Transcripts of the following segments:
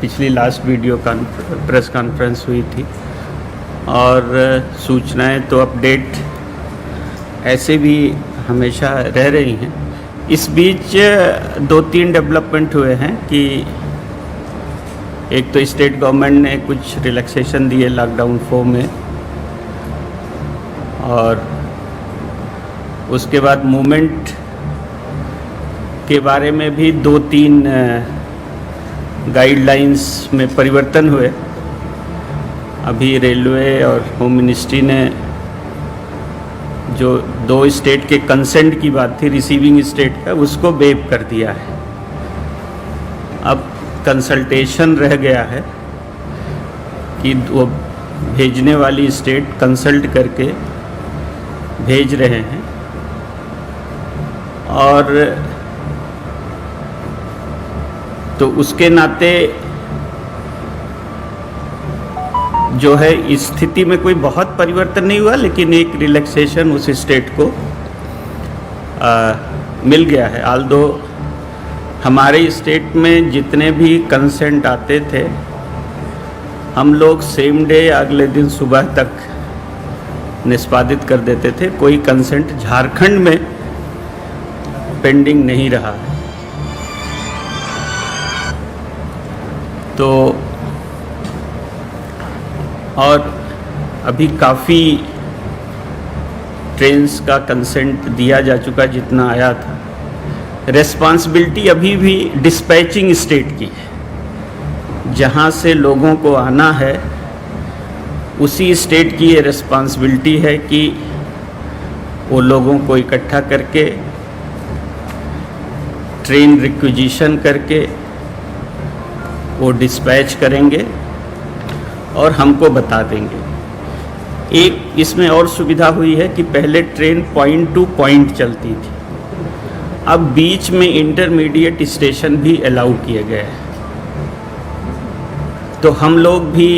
पिछली last video press conference हुई थी, और सूचनाएं तो अपडेट ऐसे भी हमेशा रह रही हैं। इस बीच 2-3 डेवलपमेंट हुए हैं कि एक तो स्टेट गवर्नमेंट ने कुछ रिलैक्सेशन दिए लॉकडाउन 4 में, और उसके बाद मूवमेंट के बारे में भी 2-3 गाइडलाइंस में परिवर्तन हुए। अभी रेलवे और होम मिनिस्ट्री ने जो 2 स्टेट के कंसेंट की बात थी, रिसीविंग स्टेट का, उसको वेव कर दिया है। अब कंसल्टेशन रह गया है कि वो भेजने वाली स्टेट कंसल्ट करके भेज रहे हैं, और तो उसके नाते जो है इस स्थिति में कोई बहुत परिवर्तन नहीं हुआ, लेकिन एक रिलैक्सेशन उस स्टेट को मिल गया है। आल्दो हमारे स्टेट में जितने भी कंसेंट आते थे, हम लोग सेम डे अगले दिन सुबह तक निष्पादित कर देते थे। कोई कंसेंट झारखंड में पेंडिंग नहीं रहा है। तो और अभी काफ़ी ट्रेन्स का कंसेंट दिया जा चुका जितना आया था। रेस्पॉन्सिबिलिटी अभी भी डिस्पैचिंग स्टेट की है, जहाँ से लोगों को आना है उसी स्टेट की ये रेस्पॉन्सिबिलिटी है कि वो लोगों को इकट्ठा करके ट्रेन रिक्विजिशन करके वो डिस्पैच करेंगे और हमको बता देंगे। एक इसमें और सुविधा हुई है कि पहले ट्रेन पॉइंट टू पॉइंट चलती थी, अब बीच में इंटरमीडिएट स्टेशन भी अलाउ किए गए हैं। तो हम लोग भी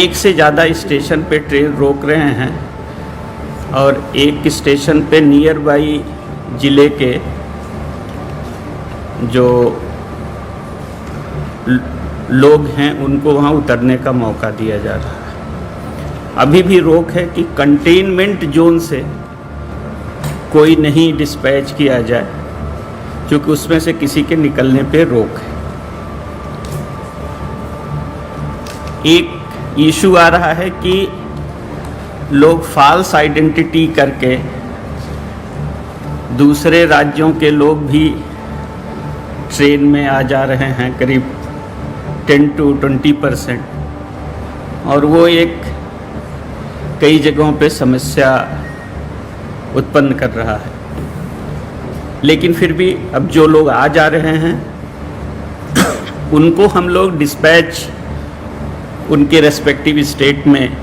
एक से ज़्यादा स्टेशन पे ट्रेन रोक रहे हैं, और एक स्टेशन पे नियर बाई ज़िले के जो लोग हैं उनको वहाँ उतरने का मौका दिया जा रहा है। अभी भी रोक है कि कंटेनमेंट जोन से कोई नहीं डिस्पैच किया जाए, क्योंकि उसमें से किसी के निकलने पे रोक है। एक इशू आ रहा है कि लोग फॉल्स आइडेंटिटी करके दूसरे राज्यों के लोग भी ट्रेन में आ जा रहे हैं, करीब 10-20%, और वो एक कई जगहों पे समस्या उत्पन्न कर रहा है। लेकिन फिर भी अब जो लोग आ जा रहे हैं उनको हम लोग डिस्पैच उनके रेस्पेक्टिव स्टेट में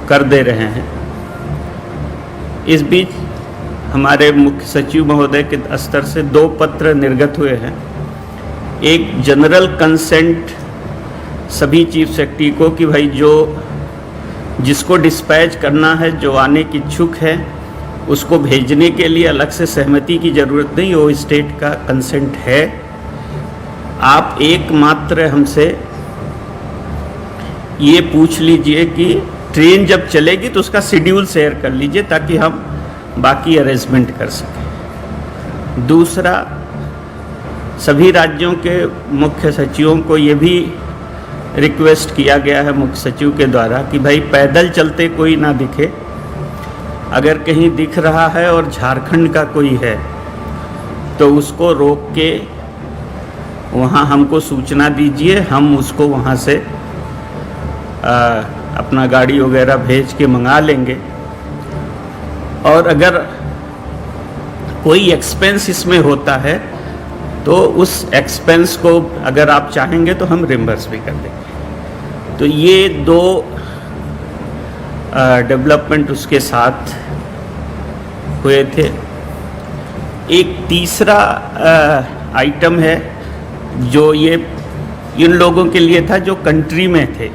कर दे रहे हैं। इस बीच हमारे मुख्य सचिव महोदय के स्तर से 2 पत्र निर्गत हुए हैं। एक जनरल कंसेंट सभी चीफ सेक्रेटरी को कि भाई जिसको डिस्पैच करना है, जो आने की इच्छुक है, उसको भेजने के लिए अलग से सहमति की ज़रूरत नहीं, वो स्टेट का कंसेंट है। आप एकमात्र हमसे ये पूछ लीजिए कि ट्रेन जब चलेगी तो उसका शेड्यूल शेयर कर लीजिए, ताकि हम बाकी अरेंजमेंट कर सकें। दूसरा, सभी राज्यों के मुख्य सचिवों को ये भी रिक्वेस्ट किया गया है मुख्य सचिव के द्वारा कि भाई पैदल चलते कोई ना दिखे, अगर कहीं दिख रहा है और झारखंड का कोई है तो उसको रोक के वहाँ हमको सूचना दीजिए, हम उसको वहाँ से अपना गाड़ी वगैरह भेज के मंगा लेंगे। और अगर कोई एक्सपेंस इसमें होता है तो उस एक्सपेंस को अगर आप चाहेंगे तो हम रिम्बर्स भी कर देंगे। तो ये 2 डेवलपमेंट उसके साथ हुए थे। एक तीसरा आइटम है जो ये इन लोगों के लिए था जो कंट्री में थे।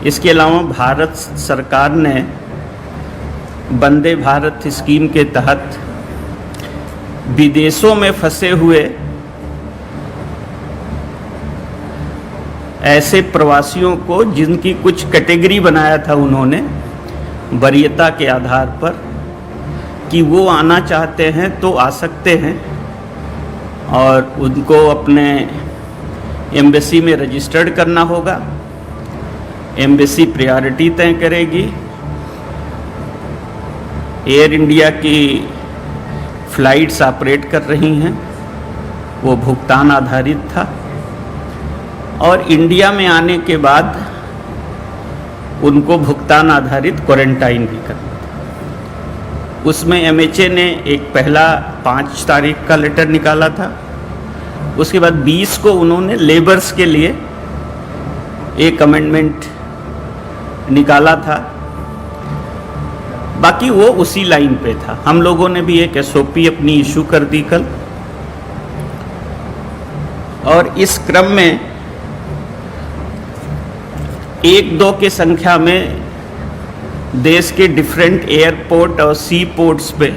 इसके अलावा भारत सरकार ने वंदे भारत स्कीम के तहत विदेशों में फंसे हुए ऐसे प्रवासियों को जिनकी कुछ कैटेगरी बनाया था उन्होंने वरीयता के आधार पर कि वो आना चाहते हैं तो आ सकते हैं, और उनको अपने एम्बेसी में रजिस्टर्ड करना होगा। एम्बेसी प्रायोरिटी तय करेगी। एयर इंडिया की फ़्लाइट्स ऑपरेट कर रही हैं, वो भुगतान आधारित था। और इंडिया में आने के बाद उनको भुगतान आधारित क्वारंटाइन भी करना था। उसमें एमएचए ने एक पहला 5 तारीख का लेटर निकाला था, उसके बाद 20 को उन्होंने लेबर्स के लिए एक अमेंडमेंट निकाला था। बाकी वो उसी लाइन पे था। हम लोगों ने भी एक एसओपी अपनी इशू कर दी कल, और इस क्रम में 1-2 के संख्या में देश के डिफरेंट एयरपोर्ट और सी पोर्ट्स पे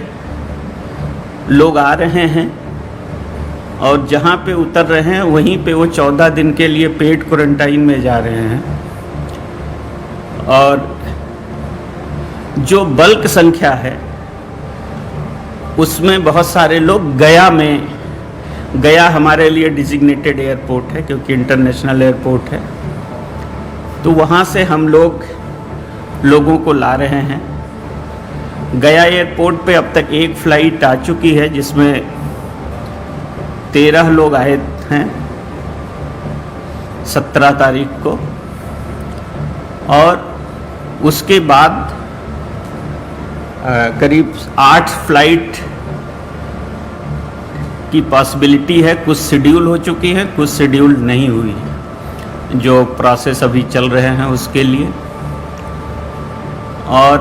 लोग आ रहे हैं, और जहाँ पे उतर रहे हैं वहीं पे वो 14 दिन के लिए पेड क्वारंटाइन में जा रहे हैं। और जो बल्क संख्या है उसमें बहुत सारे लोग गया हमारे लिए डिजिग्नेटेड एयरपोर्ट है क्योंकि इंटरनेशनल एयरपोर्ट है, तो वहाँ से हम लोगों को ला रहे हैं। गया एयरपोर्ट पे अब तक एक फ़्लाइट आ चुकी है जिसमें 13 लोग आए हैं 17 तारीख को, और उसके बाद करीब 8 फ्लाइट की पॉसिबिलिटी है। कुछ शेड्यूल हो चुकी हैं, कुछ शेड्यूल नहीं हुई है, जो प्रोसेस अभी चल रहे हैं उसके लिए। और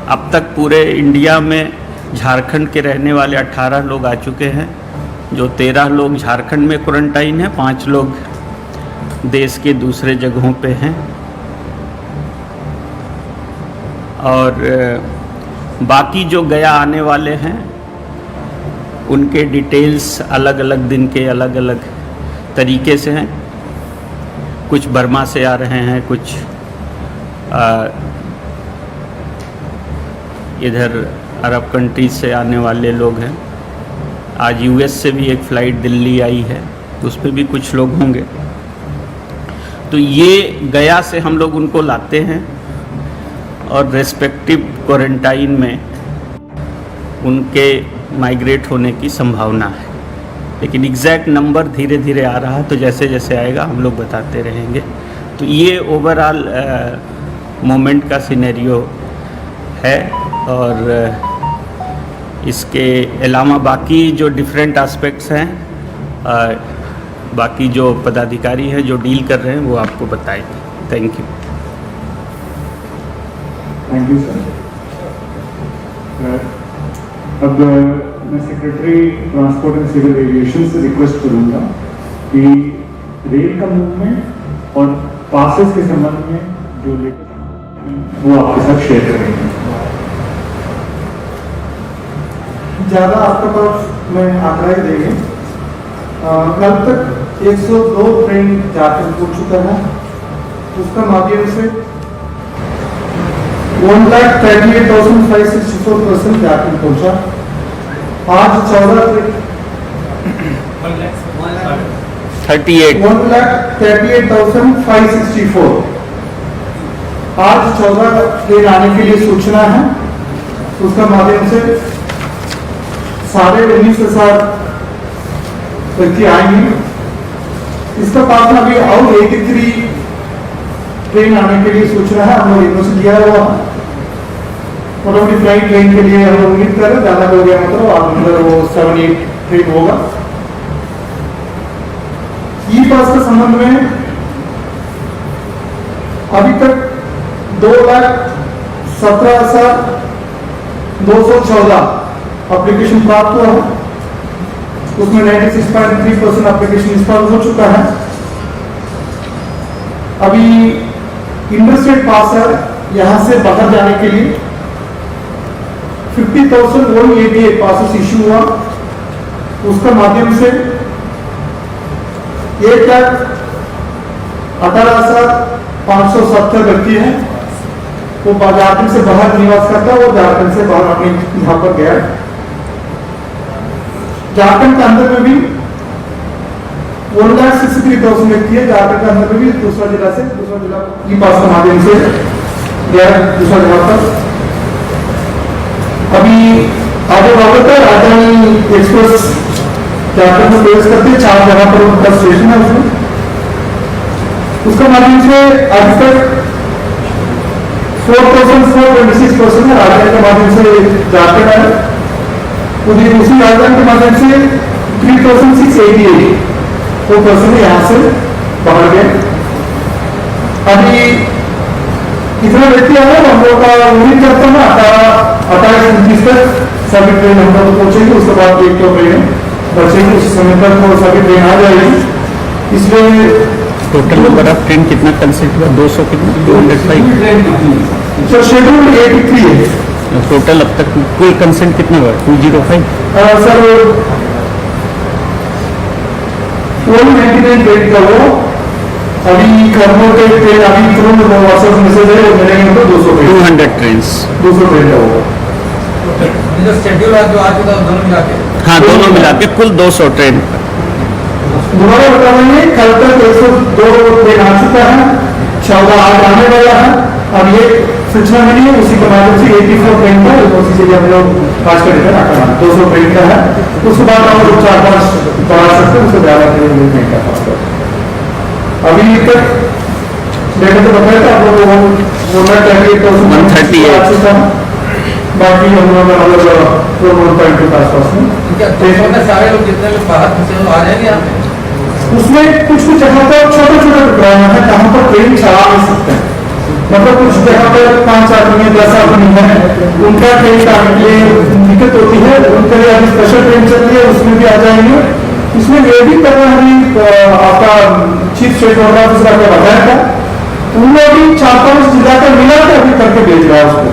अब तक पूरे इंडिया में झारखंड के रहने वाले 18 लोग आ चुके हैं, जो 13 लोग झारखंड में क्वारंटाइन हैं, 5 लोग देश के दूसरे जगहों पे हैं। और बाकी जो गया आने वाले हैं उनके डिटेल्स अलग अलग दिन के अलग अलग तरीके से हैं। कुछ बर्मा से आ रहे हैं, कुछ इधर अरब कंट्रीज से आने वाले लोग हैं। आज यूएस से भी एक फ़्लाइट दिल्ली आई है, तो उस पर भी कुछ लोग होंगे। तो ये गया से हम लोग उनको लाते हैं और रेस्पेक्टिव क्वारंटाइन में उनके माइग्रेट होने की संभावना है, लेकिन एग्जैक्ट नंबर धीरे धीरे आ रहा है, तो जैसे जैसे आएगा हम लोग बताते रहेंगे। तो ये ओवरऑल मोमेंट का सिनेरियो है। और इसके अलावा बाकी जो डिफरेंट एस्पेक्ट्स हैं, बाकी जो पदाधिकारी हैं जो डील कर रहे हैं वो आपको बताएंगे। Thank you. Thank you sir. अब मैं secretary transport and civil aviation से रिक्वेस्ट करूंगा कि रेल का मूवमेंट और पासेस के संबंध में जो लेकर वो आपके साथ शेयर करेंगे। ज़्यादा आपके पास में आंकड़ा ही देंगे। कल तक 102 ट्रेन जाकर हो चुका है, उसका माध्यम से 1,38,564 पर्सन जाकर पहुंचा। आज 1,38,564 आज 14 ट्रेन आने के लिए सूचना है, उसका माध्यम से 19,500 व्यक्ति आएंगे। इसका पास में अभी और 83 ट्रेन आने के लिए सूचना है, हम लोग इनमें से दिया हुआ मोटामोटी फ्लाइट ट्रेन के लिए हम लोग उम्मीद कर रहे हैं, ज़्यादा हो गया मतलब आप अंदर वो 7-8 ट्रेन होगा। ई पास के संबंध में अभी तक 2,17,214 एप्लीकेशन प्राप्त हुआ है, उसमें 96.3% एप्लीकेशन इंस्टॉल हो चुका है। अभी इंटरस्टेट पास है, यहां से बाहर जाने के लिए 50,188 पासेस इशू हुआ, उसका माध्यम से 18,570 व्यक्ति हैं। वो झारखंड से बाहर निवास करता है, वो झारखंड से बाहर अपने यहाँ पर गया। झारखंड के अंदर में भी 1,63,000 व्यक्ति है। झारखंड के अंदर में भी दूसरा जिला की पास के माध्यम से गया दूसरा जगह पर। अभी आगे बाबत है राजधानी एक्सप्रेस झारखंड में प्रवेश करते 4 जगह पर उनका स्टेशन है। उसमें उसका माध्यम से अभी तक 4,426 पर्सन है राजधानी के माध्यम से झारखंड आए। उसी राजधानी के माध्यम से 3,688 वो पर्सन यहाँ से बाहर गए। अभी इतना व्यक्ति आया, हम लोग का उम्मीद करता हूँ 28-29 तक सभी ट्रेन हम लोग पहुंचेगी। उसके बाद एक तो ट्रेन बचेगी, उस समय तक वो सभी ट्रेन आ जाएगी। इसलिए टोटल नंबर ऑफ ट्रेन कितना कंसेंट हुआ? 200 कितना? 205 सर शेड्यूल 83 है। टोटल अब तक कुल कंसेंट कितना हुआ? 205 सर 499 ट्रेन का वो अभी खरगोन के ट्रेन अभी तुरंत व्हाट्सएप मैसेज है, वो मिलेंगे तो 200 ट्रेन का वो जो शेड्यूल है जो आज का दोनों मिला के। हाँ, दोनों मिला के कुल 200 ट्रेन। दोबारा बता रहे हैं, कल तक 102 ट्रेन आ चुका है, 14 आज आने वाला है। अब ये सूचना मिली है, उसी के माध्यम से 84 ट्रेन का उसी से हम लोग आज का डेटा रखा है 200 ट्रेन का है। उसके बाद हम लोग 4-5 बढ़ा सकते हैं, उससे ज्यादा ट्रेन नहीं कर पाते। अभी तक डेटा तो बताया था आप लोगों को 138 आ चुका है। बाकी हम लोग 1.2 के आसपास में सारे लोग जितने लोग बाहर फंसे आ जाएंगे यहाँ पे। उसमें कुछ जगह पर छोटे टुकड़ा है जहाँ पर ट्रेन चला नहीं सकते हैं। मतलब कुछ जगह पर 5 आदमी 10 आदमी है, उनका ट्रेन आने के लिए दिक्कत होती है। उनके लिए अभी स्पेशल ट्रेन चल रही है, उसमें भी आ जाएंगे। इसमें ये भी करना अभी आपका चीफ स्टेट ऑफिसर आपको बताया था, उन लोग भी 4-5 जिला का मिला के अभी करके भेज रहा है उसको।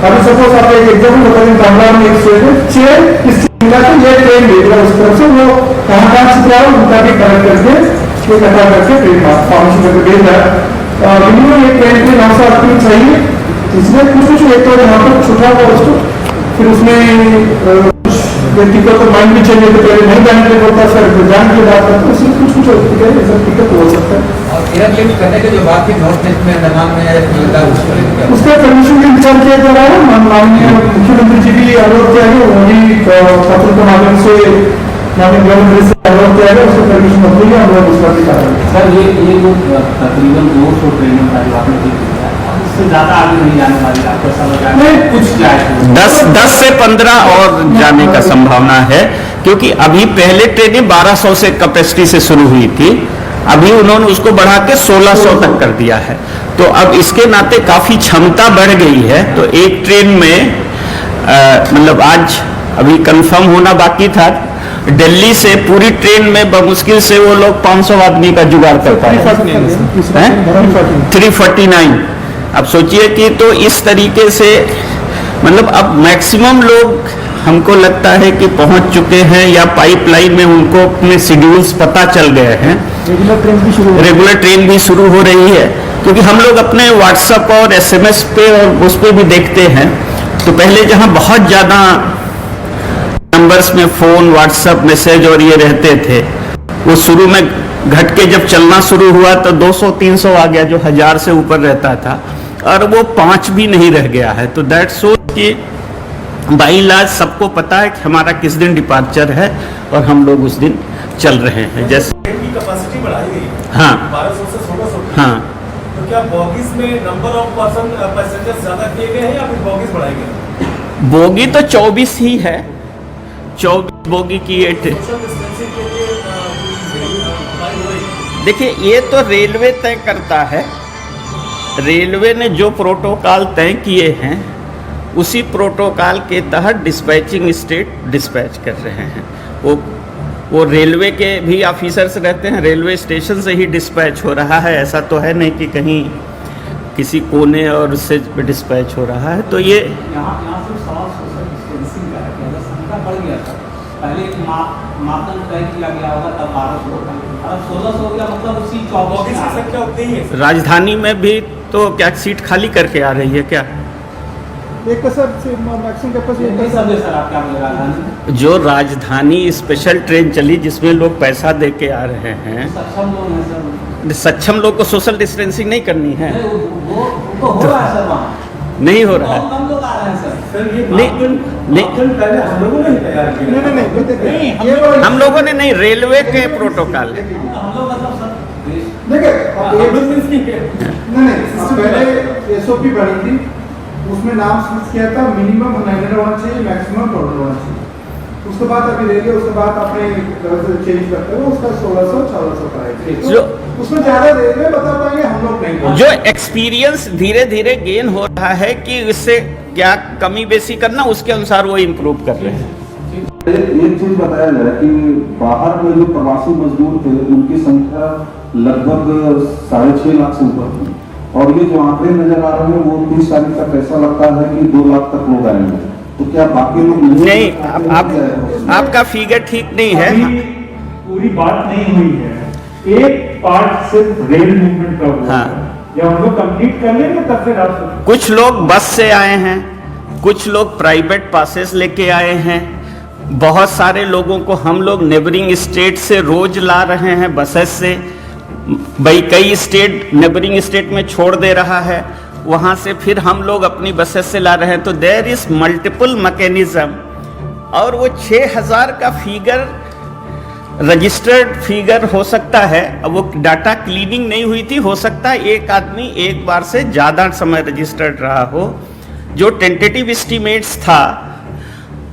अभी सपोज आप एक एग्जाम्पल बता दें, कमला में एक स्टेट है 6 इस जिला से ये ट्रेन भेज रहा है, उस तरफ से वो कहाँ चित्रा है उनका भी कलेक्ट करके इकट्ठा करके ट्रेन फार्मेसी करके भेज रहा है। मिनिमम एक ट्रेन के 900 आदमी चाहिए, इसमें कुछ एक तो यहाँ पर छुटा हुआ उसको, फिर उसमें व्यक्ति को तो माइंड भी चाहिए, तो पहले नहीं जाने के लिए बोलता सर जान के बात करते उसमें कुछ दिक्कत हो सकता है। और एयर लिफ्ट करने के जो बात थी नॉर्थ ईस्ट में अंडमान में उसका परमिशन भी विचार किया जा रहा है। माननीय मुख्यमंत्री जी भी अनुरोध किया गया, वो भी पत्र के माध्यम से माननीय गवर्नर से अनुरोध किया गया, उसको परमिशन मिली है, हम लोग उसका भी कार्य सर ये जो तकरीबन 200 ट्रेनिंग का जो आपने दिया उससे ज़्यादा आगे नहीं जाने वाली, आपको ऐसा लग रहा है कुछ जाए 10 से 15 और जाने का संभावना है, क्योंकि अभी पहले ट्रेनें 1200 से कैपेसिटी से शुरू हुई थी, अभी उन्होंने उसको बढ़ा के 1600 तक कर दिया है। तो अब इसके नाते काफ़ी क्षमता बढ़ गई है। तो एक ट्रेन में मतलब आज अभी कंफर्म होना बाकी था, दिल्ली से पूरी ट्रेन में बमुश्किल से वो लोग 500 आदमी का जुगाड़ कर पाए, 349। अब सोचिए कि तो इस तरीके से मतलब अब मैक्सिमम लोग हमको लगता है कि पहुंच चुके हैं, या पाइपलाइन में उनको अपने शेड्यूल्स पता चल गए हैं। रेगुलर ट्रेन भी शुरू हो रही है, क्योंकि हम लोग अपने व्हाट्सएप और SMS पे और उस पर भी देखते हैं। तो पहले जहां बहुत ज़्यादा नंबर्स में फ़ोन, व्हाट्सएप, मैसेज और ये रहते थे, वो शुरू में घट के जब चलना शुरू हुआ तो 200-300 आ गया, जो 1000 से ऊपर रहता था, और वो 5 भी नहीं रह गया है। तो दैट शो कि बाई लाज सबको पता है कि हमारा किस दिन डिपार्चर है और हम लोग उस दिन चल रहे हैं। जैसे की कैपेसिटी बढ़ाई गई है, हाँ 1200 से 1600। हाँ, तो क्या बॉगीज में नंबर ऑफ पैसेंजर्स ज्यादा किए गए हैं या फिर बॉगीज बढ़ाई गई? बोगी तो 24 ही है, 24 बोगी की 8। सोशल डिस्टेंसिंग के लिए देखिए ये तो रेलवे तय करता है, रेलवे ने जो प्रोटोकॉल तय किए हैं उसी प्रोटोकॉल के तहत डिस्पैचिंग स्टेट डिस्पैच कर रहे हैं। वो रेलवे के भी ऑफिसर्स रहते हैं, रेलवे स्टेशन से ही डिस्पैच हो रहा है, ऐसा तो है नहीं कि कहीं किसी कोने और उससे डिस्पैच हो रहा है। तो ये यहाँ सिर्फ सवाल सोशल डिस्टेंसिंग का है कि अगर संख्या बढ़ गया था, पहले एक मापदंड तय किया गया होगा तब 1200 अब 1600 हो गया मतलब उसी 24 बॉगीज की संख्या उतनी ही है सर। राजधानी में भी तो क्या सीट खाली करके आ रही है क्या? एक का सर मैक्सिमम कैपेसिटी नहीं समझे सर आप क्या बोल रहे हैं? जो राजधानी स्पेशल ट्रेन चली जिसमें लोग पैसा दे के आ रहे हैं, सक्षम लोग हैं सर, सक्षम लोग को सोशल डिस्टेंसिंग नहीं करनी है, नहीं, वो उनको हो रहा है सर वहाँ, नहीं हो रहा बहुत है। कम लोग आ रहे हैं सर। सर ये नहीं, मापदंड पहले हम लोगों ने ही तैयार किया। नहीं ये वो हम लोगों ने नहीं, रेलवे के प्रोटोकॉल है। हम लोग मतलब सर देखिए एमरजेंसी नहीं है। नहीं इससे पहले एसओपी बनी थी, उसमें नाम स्विच किया था, मिनिमम 900 होना चाहिए, मैक्सिमम 1200 होना चाहिए। उसके बाद अभी रेलवे उसके बाद अपने चेंज करते हुए उसका 1600 1400 कराएंगे। जो उसमें ज्यादा रेलवे बता पाएंगे, हम लोग नहीं। जो एक्सपीरियंस धीरे धीरे गेन हो रहा है कि इससे क्या कमी बेसी करना, उसके अनुसार वो इम्प्रूव कर रहे हैं। एक चीज बताया जाए कि बाहर में जो प्रवासी मजदूर थे उनकी संख्या लगभग 6.5 लाख से ऊपर थी, और ये जो आंकड़े नजर आ रहे हैं वो 30 तारीख तक ऐसा लगता है कि 2 लाख तक लोग आएंगे। तो क्या बाकी लोग नहीं, आपका फिगर ठीक नहीं है। अभी पूरी बात नहीं हुई है, एक पार्ट सिर्फ रेल मूवमेंट का हुआ हाँ। है। जब हम लोग कंप्लीट कर लेंगे तब फिर आप कुछ लोग बस से आए हैं, कुछ लोग प्राइवेट पासेस लेके आए हैं, बहुत सारे लोगों को हम लोग नेबरिंग स्टेट से रोज ला रहे हैं बसेस से। भाई कई स्टेट नेबरिंग स्टेट में छोड़ दे रहा है, वहाँ से फिर हम लोग अपनी बसेस से ला रहे हैं। तो देयर इज मल्टीपल मैकेनिज्म, और वो 6000 का फिगर रजिस्टर्ड फिगर हो सकता है। अब वो डाटा क्लीनिंग नहीं हुई थी, हो सकता है एक आदमी एक बार से ज़्यादा समय रजिस्टर्ड रहा हो। जो टेंटेटिव एस्टीमेट्स था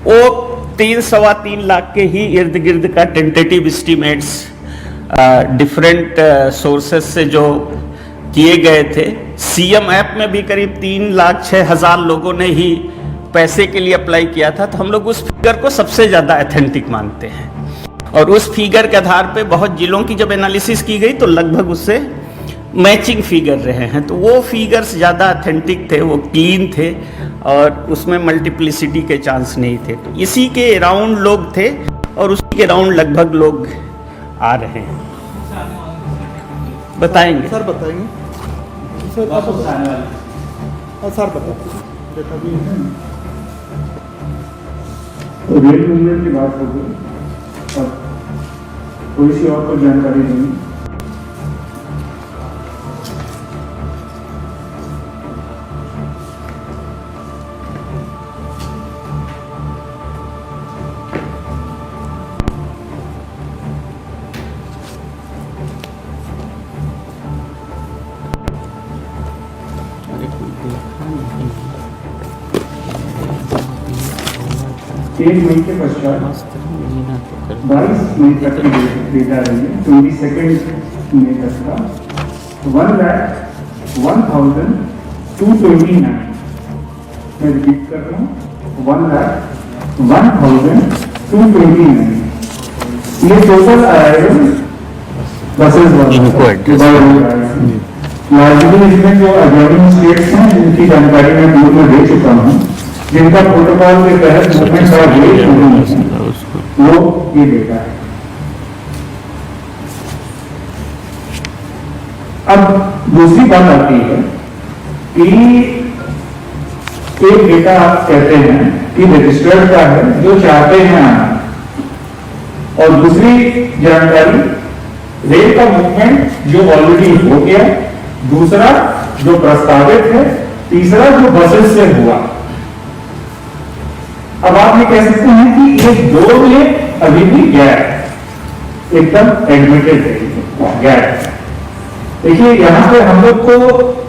वो 3-3.25 लाख के ही इर्द गिर्द का टेंटेटिव एस्टीमेट्स डिफरेंट सोर्सेस से जो किए गए थे। सीएम ऐप में भी करीब 3,06,000 लोगों ने ही पैसे के लिए अप्लाई किया था। तो हम लोग उस फिगर को सबसे ज़्यादा ऑथेंटिक मानते हैं, और उस फिगर के आधार पे बहुत जिलों की जब एनालिसिस की गई तो लगभग उससे मैचिंग फिगर रहे हैं। तो वो फिगर्स ज़्यादा ऑथेंटिक थे, वो क्लीन थे, और उसमें मल्टीप्लिसिटी के चांस नहीं थे। तो इसी के अराउंड लोग थे, और उसी के अराउंड लगभग लोग आ रहे हैं। बताएंगे सर बताएंगे सर, बसों से आने वाले सर बताओ डेटा भी है। तो रेल मूवमेंट की बात हो गई, और कोई सी और को जानकारी देंगे। एक मई के पश्चात 22 मई तक की डेटा रही है, 22 मई तक का 1,01,229। मैं रिपीट कर रहा हूँ, 1,01,229 ये टोटल अराइवल बसेस लार्जली इसमें जो अजॉइनिंग स्टेट्स हैं जिनकी जानकारी मैं पूर्व में दे चुका हूँ, जिनका प्रोटोकॉल के तहत मूवमेंट और रेट वो ये डेटा है। अब दूसरी बात आती है कि एक डेटा आप कहते हैं कि रजिस्टर्ड का है जो चाहते हैं आना, और दूसरी जानकारी रेल का मूवमेंट जो ऑलरेडी हो गया, दूसरा जो प्रस्तावित है, तीसरा जो बसेस से हुआ। अब आप ये कह सकते हैं कि ये दो में अभी भी गैप एकदम एडमिटेड है, गैप। देखिए यहां पे हम लोग को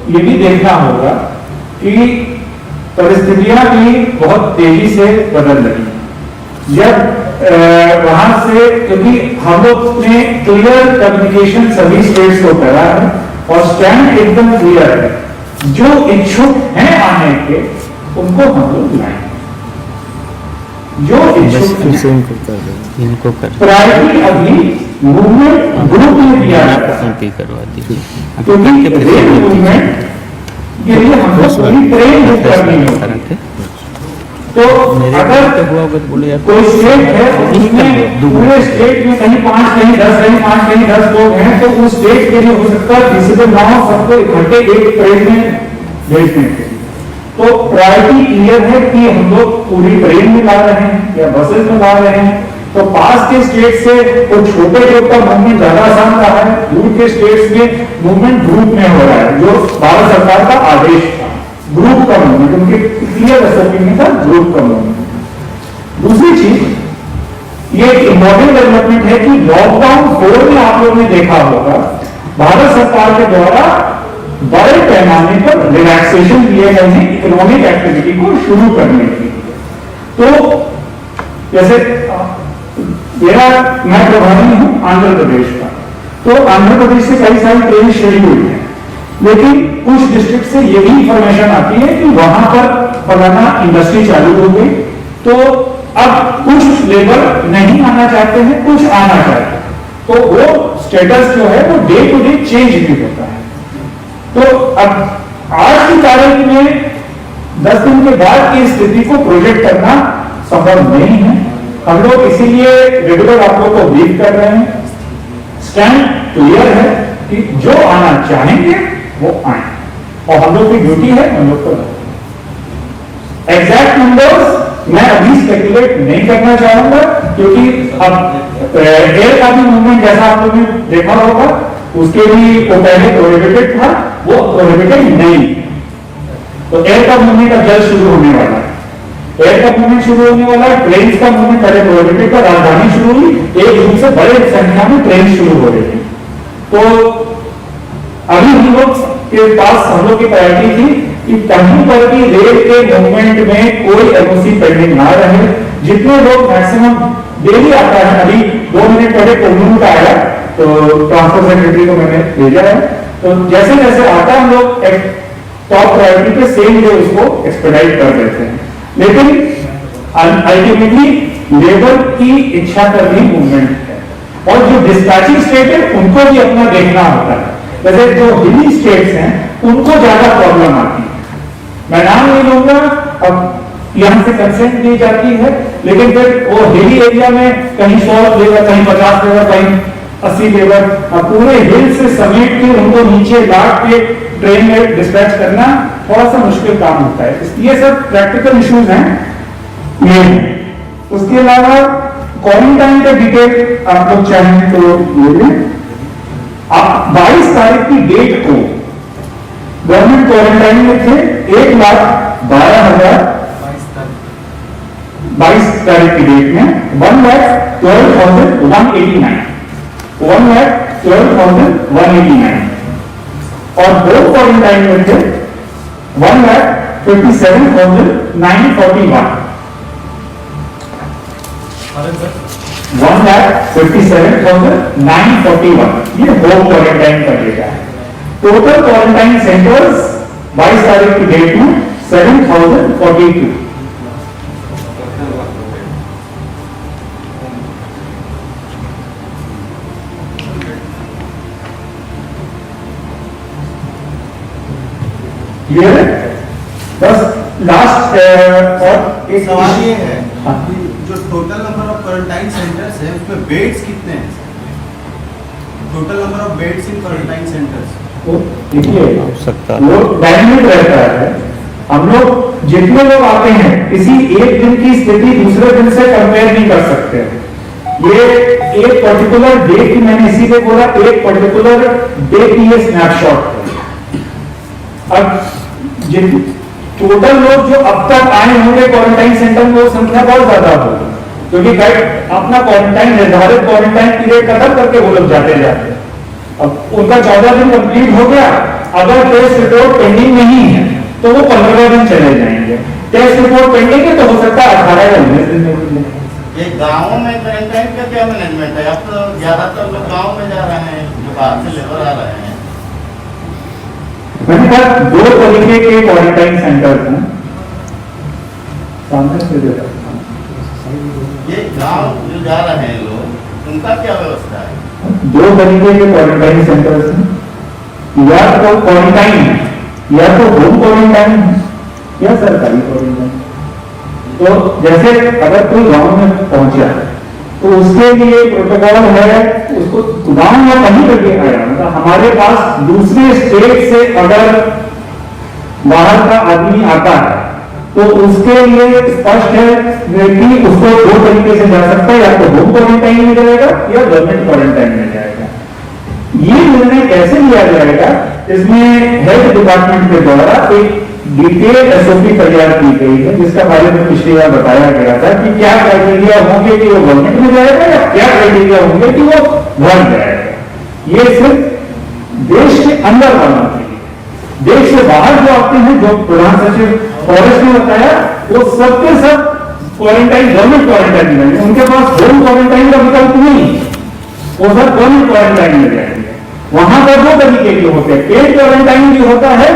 ये भी देखना होगा कि परिस्थितियां भी बहुत तेजी से बदल रही हैं। जब वहां से, क्योंकि हम लोग ने क्लियर कम्युनिकेशन सभी स्टेट्स को करा है और स्टैंड एकदम क्लियर है, जो इच्छुक हैं आने के उनको हम लोग लाएंगे, जो इच्छुक इनको कर प्रायोरिटी अभी मूवमेंट ग्रुप में दिया जाता है, करवा दी, क्योंकि रेल मूवमेंट के लिए हम लोग पूरी ट्रेन बुक करनी होती है। तो अगर कोई स्टेट है उसमें पूरे स्टेट में कहीं 5, कहीं 10, कहीं 5, कहीं 10 लोग हैं, तो उस स्टेट के लिए हो सकता है फीसिबल ना हो सबको इकट्ठे एक ट्रेन में भेजने के लिए। तो प्रायोरिटी क्लियर है कि हम लोग पूरी ट्रेन में ला रहे हैं या बसेस में ला रहे हैं। तो पास के स्टेट से वो छोटे ग्रुप का मूवमेंट ज्यादा आसान रहा है, दूर के स्टेट्स में मूवमेंट ग्रुप में हो रहा है, जो भारत सरकार का आदेश था, ग्रुप का मूवमेंट, उनके क्लियर एसओपी में था ग्रुप का मूवमेंट। दूसरी चीज, ये एक इंपॉर्टेंट डेवलपमेंट है कि लॉकडाउन 4 में आप लोगों ने देखा होगा भारत सरकार के द्वारा बड़े पैमाने पर रिलैक्सेशन दिए गए हैं इकोनॉमिक एक्टिविटी को शुरू करने के लिए। तो जैसे मैं प्रभारी हूं आंध्र प्रदेश का, तो आंध्र प्रदेश से कई सारी ट्रेन शेड्यूल है, लेकिन कुछ डिस्ट्रिक्ट से ये भी इंफॉर्मेशन आती है कि वहां पर फलाना इंडस्ट्री चालू हो गई, तो अब कुछ लेबर नहीं आना चाहते हैं, कुछ आना चाहते हैं, तो वो स्टेटस जो है वो डे टू डे चेंज भी होता है। तो अब आज की तारीख में 10 दिन के बाद की स्थिति को प्रोजेक्ट करना संभव नहीं है। हम लोग इसीलिए रेगुलर आप लोग को ब्रीफ कर रहे हैं। स्टैंड क्लियर है कि जो आना चाहेंगे वो आए, और हम लोग की ड्यूटी है हम लोग को। एग्जैक्ट नंबर्स मैं अभी स्पेकुलेट नहीं करना चाहूंगा, क्योंकि अब एयर का भी मूवमेंट जैसा आप लोगों ने देखा होगा, उसके भी वो पहले प्रोहिबिटेड था, वो प्रोहिबिटेड नहीं। तो एयर का मूवमेंट अब जल्द शुरू होने वाला है, एयर का मूवमेंट शुरू होने वाला है। ट्रेन का मूवमेंट पहले प्रोहिबिटेड का, राजधानी शुरू हुई, 1 जून से बड़े संख्या में ट्रेन शुरू हो रही थी। तो अभी हम लोग के पास हम लोग की प्रायोरिटी थी कि कहीं पर भी रेल के मूवमेंट में कोई एनओसी पेंडिंग ना रहे। जितने लोग मैक्सिमम डेली आता है, अभी 2 मिनट पहले कोल्लू का आया, तो ट्रांसपोर्ट सेक्रेटरी को मैंने भेजा है, तो जैसे जैसे आता हम लोग टॉप प्रायोरिटी पे सेम डे उसको एक्सपेडाइट कर देते हैं। लेकिन अल्टीमेटली लेबर की इच्छा पर भी मूवमेंट है, और जो डिस्पैचिंग स्टेट है उनको भी अपना देखना होता है। जैसे जो हिली स्टेट्स हैं उनको ज्यादा प्रॉब्लम आती है, मैं नाम नहीं लूंगा, अब यहां से कंसेंट दी जाती है, लेकिन फिर वो हिली एरिया में कहीं 100 लेबर, कहीं 50 लेबर, कहीं 80 लेबर, पूरे हिल से समेट के उनको नीचे लाद के ट्रेन में डिस्पैच करना थोड़ा सा मुश्किल काम होता है। ये सब प्रैक्टिकल इश्यूज हैं ये। उसके अलावा क्वारंटाइन का डिटेल आप लोग चाहेंगे तो ले लें। आप 22 तारीख की डेट को गवर्नमेंट क्वारंटाइन में थे 1,12,000, 22 तारीख की डेट में 1,12,189, 1,12,189, और होम क्वारंटाइन में थे 1,57,941, 1,57,941, ये होम क्वारंटाइन का डेटा है। टोटल क्वारंटाइन सेंटर्स 22 तारीख की डेट में 7,042। ये बस लास्ट और एक सवाल ये है हाँ। कि जो total number of quarantine centres है उसमें बेड्स कितने हैं? Total number of beds in quarantine centres तो देखिए वो डायनामिक रहता है। हम लोग जितने लोग आते हैं किसी एक दिन की स्थिति दूसरे दिन से कंपेयर नहीं कर सकते। ये एक पर्टिकुलर डे की, मैंने इसीलिए बोला एक पर्टिकुलर डे की ये स्नैपशॉट है। अब टोटल लोग जो अब तक आए होंगे क्वारंटाइन सेंटर में वो संख्या बहुत ज्यादा होगी, क्योंकि अपना क्वारंटाइन निर्धारित क्वारंटाइन पीरियड खत्म करके वो लोग जाते जाते। अब उनका 14 दिन कंप्लीट हो गया, अगर टेस्ट रिपोर्ट पेंडिंग नहीं है तो वो 15 दिन चले जाएंगे। टेस्ट रिपोर्ट पेंडिंग है तो हो सकता है 18 या 19 दिन में। ये गाँव में क्वारंटाइन का क्या मैनेजमेंट है? अब तो ज्यादातर लोग गाँव में जा रहे हैं, जो बाहर से लेबर आ रहे हैं। मैंने कहा 2 तरीके के क्वारंटाइन सेंटर हैं, सामने से देखा। ये गाँव जो जा रहे हैं लोग, उनका क्या व्यवस्था है? 2 तरीके के क्वारंटाइन सेंटर्स हैं, या तो क्वारंटाइन है, या तो होम क्वारंटाइन है, या सरकारी क्वारंटाइन। तो जैसे अगर कोई गांव में पहुंचा है तो तो उसके लिए प्रोटोकॉल है, उसको गांव या कहीं पर भी आया, मतलब हमारे पास दूसरे स्टेट से अगर बाहर का आदमी आता है तो उसके लिए स्पष्ट है कि उसको दो तरीके से जा सकता है, या तो होम क्वारंटाइन में जाएगा या गवर्नमेंट क्वारंटाइन में जाएगा। ये निर्णय कैसे लिया जाएगा, इसमें हेल्थ डिपार्टमेंट के द्वारा एक डिटेल एसओपी तैयार की गई है, जिसका बारे में पिछली बार बताया गया था कि क्या क्राइटेरिया होंगे कि वो गवर्नमेंट में जाएगा या क्या क्राइटेरिया होंगे कि वो बाहर जाएगा। ये सिर्फ देश के अंदर वालों के लिए, देश से बाहर जो आते हैं, जो प्रधान सचिव फॉरेस्ट ने बताया, वो सबके सब क्वारंटाइन गवर्नमेंट क्वारंटाइन में, उनके पास होम क्वारंटाइन का विकल्प नहीं, वो सब गवर्नमेंट क्वारंटाइन में जाएंगे। वहां पर दो तरीके के होते हैं, पेड क्वारंटाइन भी होता है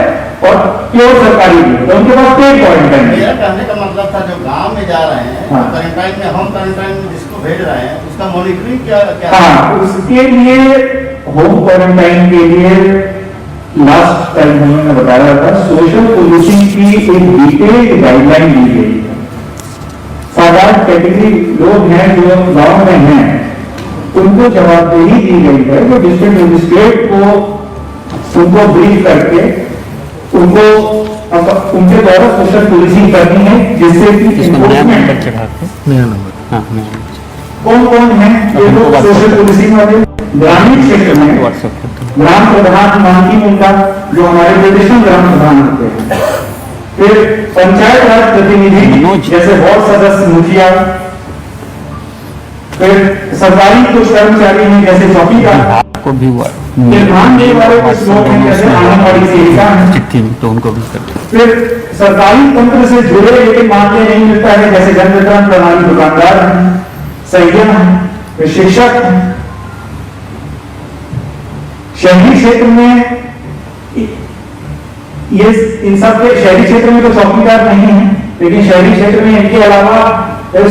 और प्योर सरकारी भी होता है, उनके पास पेड क्वारंटाइन। मेरा कहने का मतलब था, जो गांव में जा रहे हैं क्वारंटाइन में, होम क्वारंटाइन में जिसको भेज रहे हैं, उसका मॉनिटरिंग क्या हाँ, उसके लिए होम क्वारंटाइन के लिए लास्ट टाइम उन्होंने बताया था, सोशल पोलिसिंग की एक डिटेल्ड गाइडलाइन दी गई है। साधारण कैटेगरी लोग हैं जो गांव में हैं, उनको जवाबदेही दी गई है जो डिस्ट्रिक्ट मजिस्ट्रेट को उनको ब्रीफ करके उनको उनके द्वारा सोशल पोलिसिंग करनी है, जिससे कि कौन कौन है ये लोग सोशल पोलिसिंग वाले। ग्रामीण क्षेत्र में ग्राम प्रधान मानकी उनका, जो हमारे ट्रेडिशनल ग्राम प्रधान होते हैं, फिर पंचायत राज प्रतिनिधि जैसे वार्ड सदस्य, मुखिया, फिर सरकारी कुछ कर्मचारी हैं जैसे चौकीदार को भी हुआ, निर्माण देने वाले कुछ लोग हैं जैसे आंगनबाड़ी सेविका हैं, तो उनको भी कर। फिर सरकारी तंत्र से जुड़े लेकिन मानदेय नहीं मिलता है जैसे जन वितरण प्रणाली दुकानदार हैं, संयम है, शिक्षक हैं। शहरी क्षेत्र में ये इन सब के, शहरी क्षेत्र में तो चौकीदार नहीं है, लेकिन शहरी क्षेत्र में इनके अलावा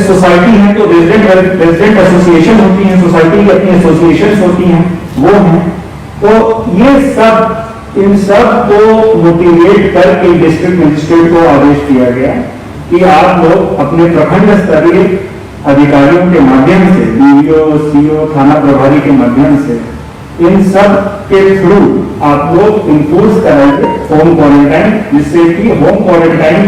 सोसाइटी है, तो रेजिडेंट एसोसिएशन होती है, सोसाइटी की अपनी एसोसिएशन होती हैं, वो हैं। तो ये सब, इन सब को मोटिवेट करके डिस्ट्रिक्ट मजिस्ट्रेट को आदेश दिया गया कि आप लोग अपने प्रखंड स्तरीय अधिकारियों के माध्यम से, डीईओ, सीओ, थाना प्रभारी के माध्यम से, इन सब के थ्रू आप लोग इंफोर्स कराएंगे होम क्वारंटाइन, जिससे कि होम क्वारंटाइन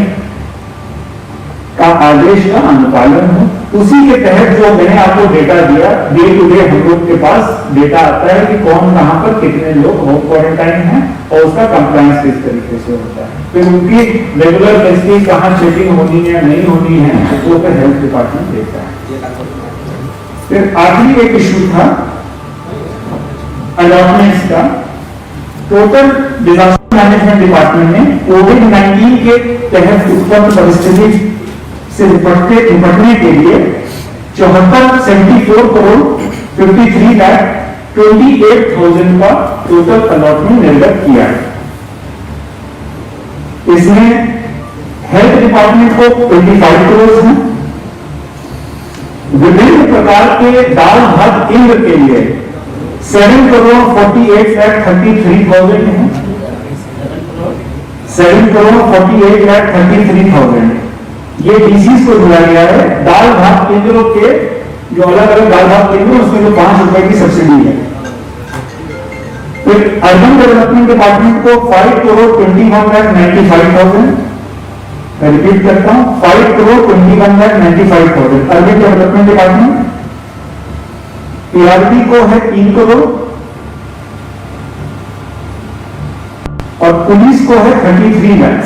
का आदेश का अनुपालन हो। उसी के तहत जो मैंने आपको डेटा दिया, डे टू डे हम लोग के पास डेटा आता है कि कौन कहां पर कितने लोग होम क्वारंटाइन हैं और उसका कंप्लायंस किस तरीके से होता है। फिर उनकी रेगुलर टेस्टिंग कहां चेकिंग होनी है नहीं होनी है, वो फिर हेल्थ डिपार्टमेंट देखता है। फिर आखिरी एक इश्यू था अलॉटमेंट्स का। टोटल डिजास्टर मैनेजमेंट डिपार्टमेंट ने कोविड-19 के तहत उत्पन्न परिस्थिति से निपटने के लिए 74 करोड़ 53,28,000 का टोटल अलॉटमेंट निर्गत किया है। इसमें हेल्थ डिपार्टमेंट को 25 करोड़ है, विभिन्न प्रकार के दाल भात केंद्र के लिए 7 करोड़ 48,33,000 है, 7 करोड़ 48,33,000। ये डीसीज को दिया गया है। दाल भात केंद्रों के जो अलग अलग दाल भात केंद्र, उसमें जो 5 रुपए की सब्सिडी है। फिर अर्बन डेवलपमेंट डिपार्टमेंट को 5 करोड़ 21,95,000, मैं रिपीट करता हूं, 5 crore 21,95,000 urban development department. PRT को है 3 करोड़ और पुलिस को है 33 लाख।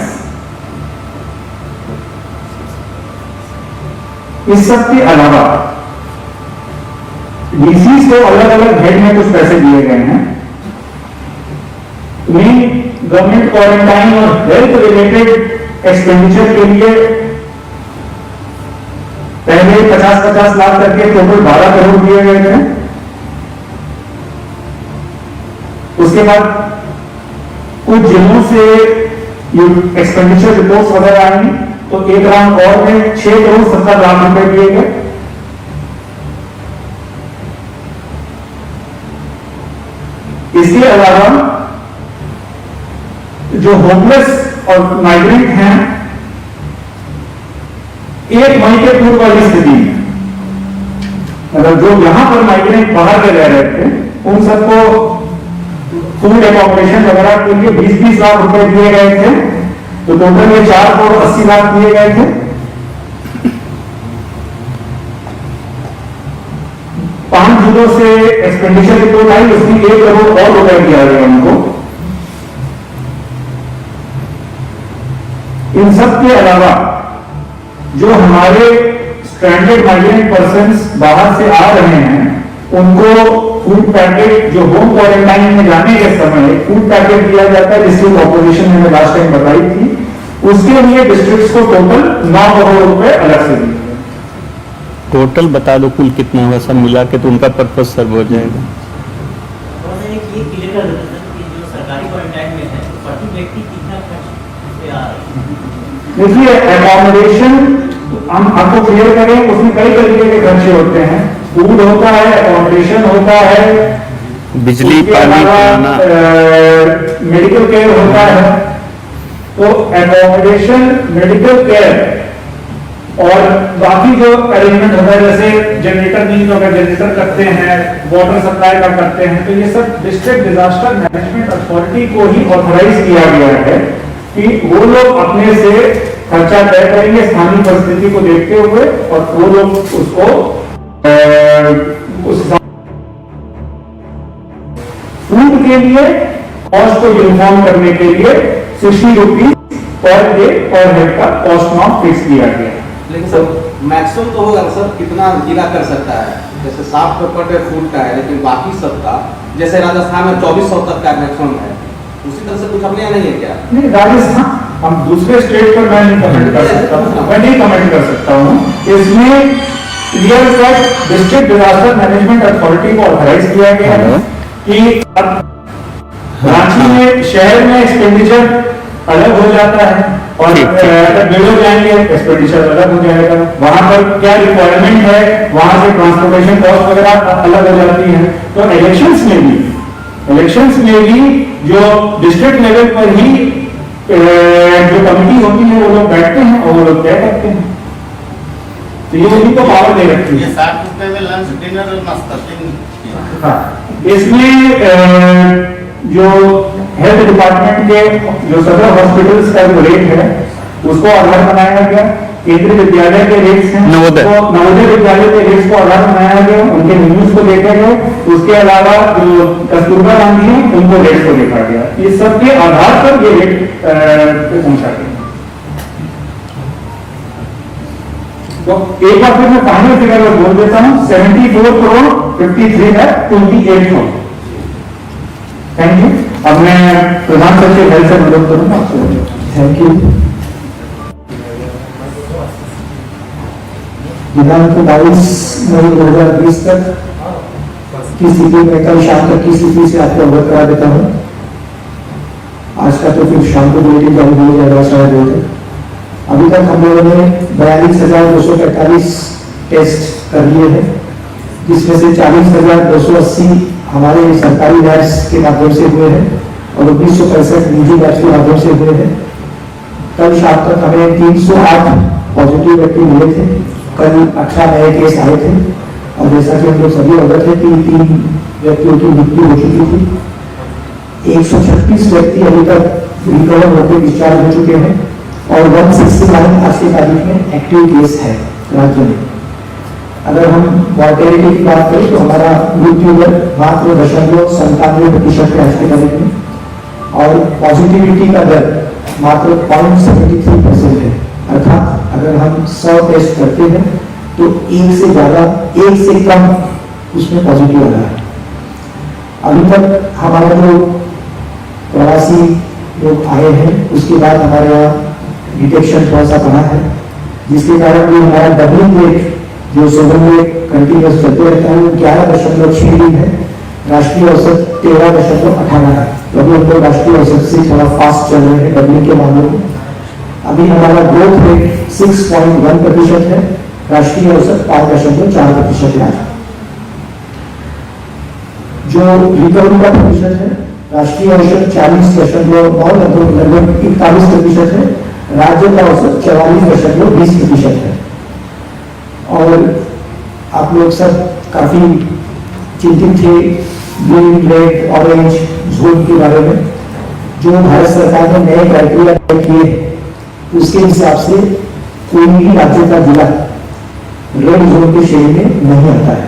इस सब के अलावा डीसीज को अलग अलग हेड में कुछ पैसे दिए गए हैं। गवर्नमेंट क्वारंटाइन और हेल्थ रिलेटेड एक्सपेंडिचर के लिए पहले 50-50 लाख करके टोटल 12 करोड़ दिए गए थे। उसके बाद कुछ जिलों से एक्सपेंडिचर रिपोर्ट्स वगैरह आएंगी, तो एक राउंड और में 6 करोड़ 70 लाख रुपए दिए गए। इसके अलावा जो होमलेस और माइग्रेंट हैं, 1 मई के पूर्व वाली स्थिति में मतलब जो यहाँ पर माइग्रेंट बाहर में रह रहे थे उन सबको फूड एकोमोडेशन वगैरह के लिए 20-20 लाख रुपए दिए गए थे, तो टोटल ये 4 करोड़ 80 लाख दिए गए थे। 5 जिलों से एक्सपेंडिचर रिपोर्ट आई, उसमें 1 करोड़ और रुपए दिया गया उनको। इन सब के अलावा जो हमारे स्ट्रैंडेड माइग्रेंट पर्सन्स बाहर से आ रहे हैं उनको फूड पैकेट, जो होम क्वारंटाइन में जाने के समय फूड पैकेट दिया जाता है, जिसकी ऑपोजिशन मैंने लास्ट टाइम बताई थी, उसके लिए डिस्ट्रिक्ट्स को टोटल 9 करोड़ रुपए अलग से दिए। टोटल बता दो कुल कितना हुआ, सब मिला के तो उनका पर्पज सर्व हो जाएगा। और एक ये क्लियर कर देते हैं कि जो सरकारी क्वारंटाइन में है प्रति व्यक्ति कितना खर्च पे आ रहा है? देखिए एकोमोडेशन हम आपको क्लियर करें, उसमें कई तरीके के खर्चे होते हैं। फूड होता है, एकोमोडेशन होता है, बिजली पानी खाना, मेडिकल केयर होता है। तो एकोमोडेशन, मेडिकल केयर और बाकी जो अरेंजमेंट होता है, जैसे जनरेटर नहीं तो अगर जनरेटर करते हैं, वाटर सप्लाई का करते हैं, तो ये सब डिस्ट्रिक्ट डिजास्टर मैनेजमेंट अथॉरिटी को ही ऑथराइज किया गया है कि वो लोग अपने से खर्चा तय करेंगे स्थानीय परिस्थिति को देखते हुए, और वो लोग उसको उस फूड के लिए कॉस्ट को यूनिफॉर्म करने के लिए 60 रुपीज पर डे पर हेड का कॉस्ट नॉट फिक्स किया गया। लेकिन सर मैक्सिमम तो होगा सर, कितना जिला कर सकता है? जैसे 7 पर डे फूड का है, लेकिन बाकी सबका जैसे राजस्थान में 2400 तक का मैक्सिमम है, उसी तरह से कुछ अपने यहाँ नहीं है क्या? नहीं, राजस्थान हम दूसरे स्टेट पर मैं नहीं कमेंट कर सकता हूँ, मैं नहीं कमेंट कर सकता हूँ। इसमें clear cut district disaster management authority को ऑथराइज किया गया है कि अब रांची में शहर में एक्सपेंडिचर अलग हो जाता है और अगर बेड़ो जाएंगे एक्सपेंडिचर अलग हो जाएगा। वहां पर क्या रिक्वायरमेंट है, वहां से ट्रांसपोर्टेशन कॉस्ट वगैरह अलग हो जाती है। तो इलेक्शंस में भी जो डिस्ट्रिक्ट लेवल पर ही जो कमिटी होती है वो लोग बैठते हैं और वो लोग तय करते हैं, तो ये उन्हीं को पावर दे रखती है। 60 रुपए में लंच, डिनर और नाश्ता 3। हाँ, इसमें जो हेल्थ डिपार्टमेंट के जो सदर हॉस्पिटल्स का जो रेट है उसको आधार बनाया गया। केंद्रीय विद्यालय के रेट्स हैं, नवोदय विद्यालय के रेट्स को आधार बनाया गया, उनके न्यूज को देखा गया। उसके अलावा जो कस्तूरबा गांधी है उनको रेट्स को देखा गया। ये सब के आधार पर ये रेट पहुंचा गया। तो एक बार फिर मैं फाइनल फिगर बोल देता हूँ, 74 करोड़ 53 है 28 करोड़। Thank you. अब मैं प्रधान सचिव हेल्थ से मदद करूंगा आपसे। Thank you. दिनांक 22 मई 2020 तक की स्थिति में कल शाम तक की स्थिति से आपको अवगत करा देता हूँ। आज का तो फिर शाम को बुलेटिन जारी हो जाएगा 2:30 तक। अभी तक हम लोगों ने 42,245 टेस्ट कर लिए हैं, जिसमें से 40,280 हमारे सरकारी लैब्स के माध्यम से हुए हैं और 1965 निजी लैब्स के माध्यम से हुए हैं। कल शाम तक हमें 308 पॉजिटिव व्यक्ति मिले थे। कल 18 नए केस आए थे और जैसा कि हम लोग सभी अवगत है कि 3 व्यक्तियों की मृत्यु हो चुकी थी। 136 व्यक्ति अभी तक रिकवर होकर डिस्चार्ज हो चुके हैं और 169 आज की तारीख में एक्टिव केस है राज्य में। अगर हम मॉर्टेलिटी की बात करें तो हमारा मृत्यु दर मात्र 0.97% है आज की तारीख में और पॉजिटिविटी का दर मात्र 0.73% है। अर्थात अगर हम 100 टेस्ट करते हैं तो एक से कम उसमें पॉजिटिव आ रहा है। अभी तक हमारा जो प्रवासी लोग आए हैं उसके बाद हमारे यहाँ डिटेक्शन थोड़ा सा बढ़ा है, जिसके कारण भी हमारा डबलिंग रेट जो 7 में कंटिन्यूस चलते रहता है वो 11.6 दिन है। राष्ट्रीय औसत 13.18 है। तो अभी हम लोग राष्ट्रीय औसत से थोड़ा फास्ट चल रहे हैं डबलिंग के मामले में। अभी हमारा ग्रोथ रेट 6.1% है, राष्ट्रीय औसत 5.4% है। जो रिकवरी का प्रतिशत है, राष्ट्रीय औसत 40.9 लगभग 41% है, राज्य का औसत 44.20% है। और आप लोग सब काफ़ी चिंतित थे ग्रीन, रेड, ऑरेंज जोन के बारे में। जो भारत सरकार ने नए क्राइटेरिया तय किए हैं उसके हिसाब से कोई भी राज्य का जिला रेड जोन के श्रेणी में नहीं आता है।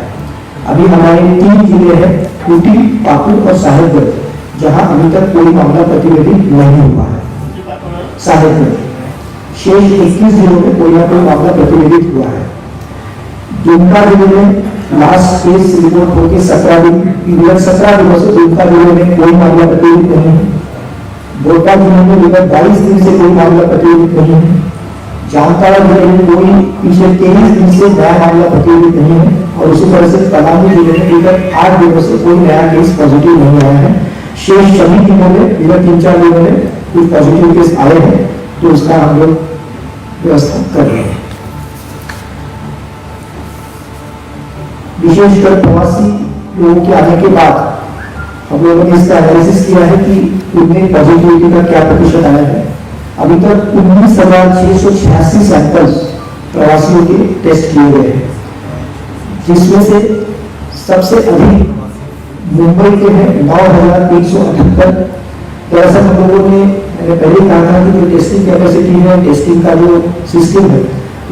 अभी हमारे 3 जिले हैं, खूंटी, पाकुड़ और साहेबगंज, जहां अभी तक कोई मामला प्रतिवेदित नहीं हुआ है। साहेबगंज शेष 21 जिलों में कोई ना कोई मामला प्रतिवेदित हुआ है। दुमका जिले में लास्ट केस रिपोर्ट होकर 17 दिनों से दुमका जिले में कोई मामला प्रतिवेदित नहीं है। गोड्डा जिले में विगत 22 दिन से कोई मामला प्रतिवेदित नहीं है। जामताड़ा जिले में कोई पिछले 23 दिन से नया मामला प्रतिवेदित नहीं है। और उसी तरह से पलामू जिले में विगत 8 दिनों से कोई नया केस पॉजिटिव नहीं आया है। शेष सभी जिलों में विगत 3-4 दिनों में कुछ पॉजिटिव केस आए हैं, तो उसका हम लोग व्यवस्था कर रहे हैं। विशेषकर प्रवासी लोगों के आने के बाद हम लोगों ने इसका एनालिसिस किया है कि उनमें पॉजिटिविटी का क्या प्रतिशत आया है। अभी तक 19,686 सैंपल्स प्रवासियों के टेस्ट किए गए हैं, जिसमें से सबसे अधिक मुंबई के हैं 9,378। दरअसल हम लोगों ने, मैंने पहले कहा था कि जो टेस्टिंग कैपेसिटी है, टेस्टिंग का जो सिस्टम है,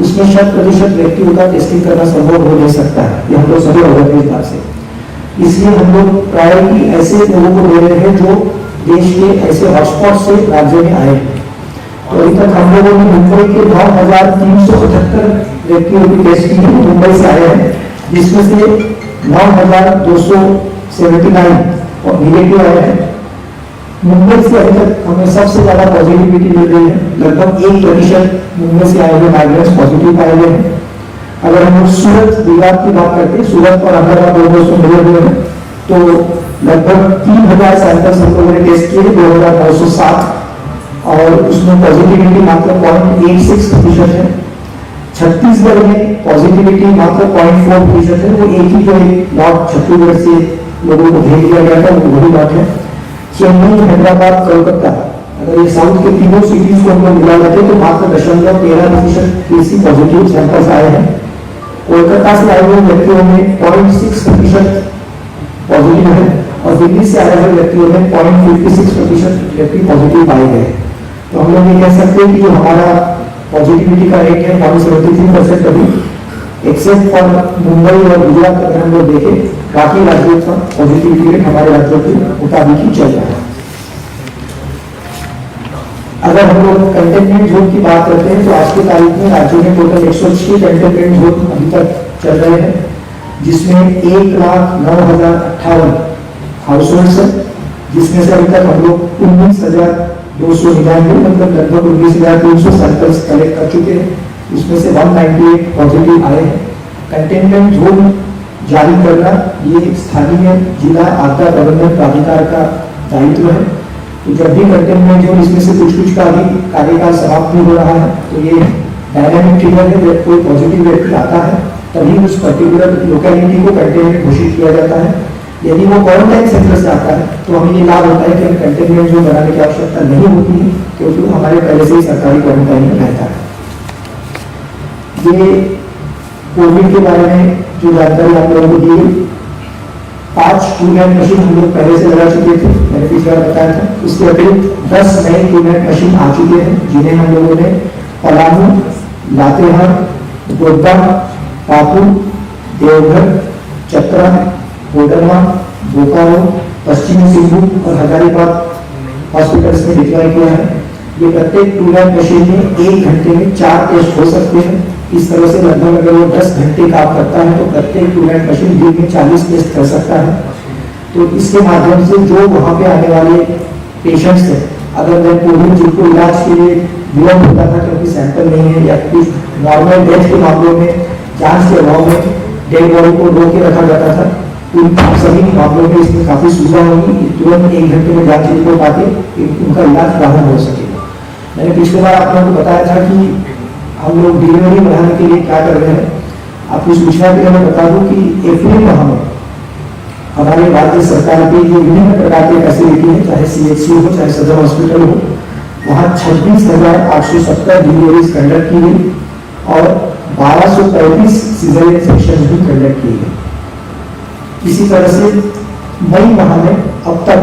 उसमें 100% व्यक्तियों का टेस्टिंग करना संभव हो नहीं सकता है। ये हम लोग सभी अवगत हैं इस बात से। इसलिए हम लोग प्रायोरिटी ऐसे लोगों को दे रहे हैं जो देश के ऐसे हॉटस्पॉट से राज्य में आए हैं। तो अभी तक हम लोगों ने मुंबई के 9,378 व्यक्तियों की टेस्ट की है, मुंबई से आए हैं, जिसमें से 9,279 और निगेटिव आए हैं। मुंबई से अभी तक हमें सबसे ज्यादा पॉजिटिविटी मिल रही है। लगभग 1% मुंबई से आए हुए माइग्रेंट्स पॉजिटिव पाए गए हैं। अगर हम सूरत विभाग की बात करते हैं, सूरत और अहमदाबाद दोनों से मिले हुए हैं, तो लगभग 3,000 सैंपल्स हम लोगों ने टेस्ट किए, 2,907, और उसमें पॉजिटिविटी मात्र 0.86% है। छत्तीसगढ़ में पॉजिटिविटी मात्र 0.4% है। वो एक ही जो लॉट छत्तीसगढ़ से लोगों को भेज दिया गया था, वो वही लॉट है। चेन्नई, हैदराबाद, कोलकाता, अगर ये साउथ के तीनों सिटीज को हम लोग मिला लेते तो मात्र 0.13% केसी पॉजिटिव सैंपल्स आए हैं। कोलकाता से आए हुए व्यक्तियों में 0.6% पॉजिटिव है, और दिल्ली से आए हुए व्यक्तियों में 0.56% व्यक्ति पॉजिटिव पाए गए। तो हम लोग ये कह सकते हैं कि जो हमारा पॉजिटिविटी का रेट है 0.73% अभी, एक्सेप्ट फॉर मुंबई और गुजरात अगर हम लोग देखें, बाकी राज्यों का पॉजिटिविटी रेट हमारे राज्यों के मुताबिक ही चल रहा है। अगर हम लोग कंटेनमेंट जोन की बात करते हैं तो आज की तारीख में राज्य में टोटल 106 कंटेनमेंट जोन अभी तक चल रहे हैं, जिसमें 1,09,058 हाउस होल्ड्स है, जिसमें से अभी तक हम लोग 19,299 मतलब लगभग 19,300 सैंपल्स कलेक्ट कर चुके हैं। उसमें से 198 पॉजिटिव आए हैं। कंटेनमेंट जोन जारी करना ये स्थानीय जिला आपदा प्रबंधन प्राधिकार का दायित्व है। तो जब भी कंटेनमेंट जोन इसमें से कुछ का भी कार्यकाल समाप्त नहीं हो रहा है, तो ये डायनामिक ट्रिगर है। जब कोई पॉजिटिव व्यक्ति आता है तभी उस पर्टिकुलर लोकेलिटी को कंटेनमेंट घोषित किया जाता है। यदि वो क्वारंटाइन सेंटर से आता है तो हमें ये लाभ होता है कि हमें कंटेनमेंट जोन बनाने की आवश्यकता नहीं होती है, क्योंकि वो हमारे पहले से ही सरकारी क्वारंटाइन में रहता है। ये कोविड के बारे में जो जानकारी आप लोगों को दी गई, 5 ट्रूनेट मशीन हम लोग पहले से लगा चुके थे, मैंने पिछली बार बताया था। उसके अतिरिक्त 10 नए ट्रूनेट मशीन आ चुके हैं, जिन्हें हम लोगों ने पलामू, लातेहार, गोड्डा, पाकुड़, देवघर, चतरा, कोडरमा, बोकारो, पश्चिमी सिंहभूम और हजारीबाग हॉस्पिटल्स में डिप्लॉय किया है। ये प्रत्येक ट्रूनेट मशीन में 1 घंटे में 4 टेस्ट हो सकते हैं। इस तरह से लगभग अगर वो 10 घंटे काम करता है तो प्रत्येक ट्रूनेट मशीन दिन में 40 टेस्ट कर सकता है। तो इसके माध्यम से जो वहाँ पे आने वाले पेशेंट्स हैं, अगर मैं कोविड जिनको इलाज के लिए विलम्ब होता था क्योंकि सैंपल नहीं है, या कुछ नॉर्मल डेथ के मामलों में जांच के अभाव में डेड बॉडी को रोक के रखा जाता था, उन सभी मामलों में इसमें काफी सुविधा होगी। तुरंत 1 घंटे में जांच रिपोर्ट आके उनका इलाज प्रारंभ हो सकेगा। मैंने पिछले बार आप लोगों को बताया था कि हम लोग डिलीवरी बढ़ाने के लिए क्या कर रहे हैं। आपकी सूचना के लिए मैं बता दूं कि अप्रैल माह में हमारे राज्य सरकार की जो विभिन्न प्रकार की फैसिलिटी है, चाहे CHC हो चाहे सदर हॉस्पिटल हो, वहाँ 26,870 डिलीवरीज कंडक्ट की गई और 1235 सीजरियन सेक्शन भी कंडक्ट किए गए। इसी तरह से मई माह में अब तक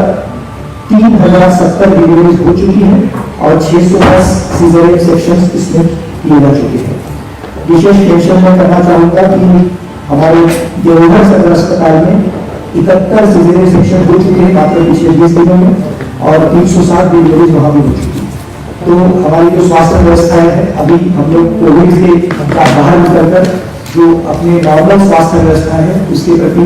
3070 डिलीवरीज हो चुकी हैं और 610 सीजरियन सेक्शंस इसमें किए जा चुके हैं। विशेष मेंशन मैं करना चाहूंगा कि हमारे देवघर सदर अस्पताल में 71 सीजरियन सेक्शन हो चुके हैं मात्र पिछले 20 दिनों में और 360 डिलीवरीज वहां भी हो चुकी है। तो हमारी जो स्वास्थ्य व्यवस्था है, अभी हम लोग कोविड से बाहर निकलकर जो अपने नॉर्मल स्वास्थ्य व्यवस्था है उसके प्रति